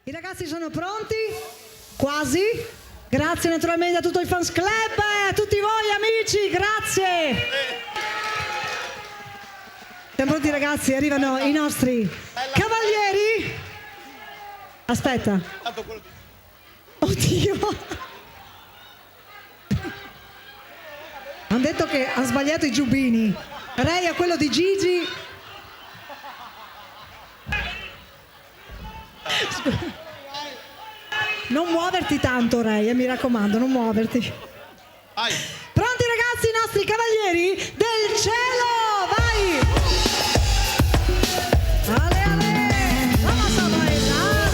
I ragazzi sono pronti? Quasi? Grazie naturalmente a tutto il fans club, a tutti voi amici, grazie! Siamo pronti ragazzi, arrivano i nostri cavalieri. Aspetta. Oddio! Hanno detto che ha sbagliato i giubbini. Ray a quello di Gigi. Non muoverti tanto, Ray, mi raccomando, non muoverti. Vai. Pronti ragazzi, i nostri cavalieri del cielo, vai! Ale, ale, vamos a bailar!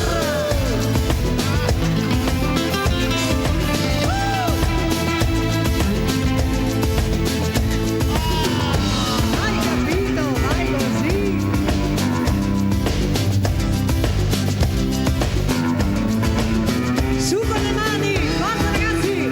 Hai capito, vai così! Su con le mani, forza ragazzi!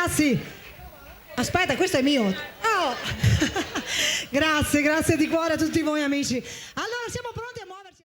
ragazzi. Aspetta, questo è mio. Oh. Grazie di cuore a tutti voi amici. Allora siamo pronti.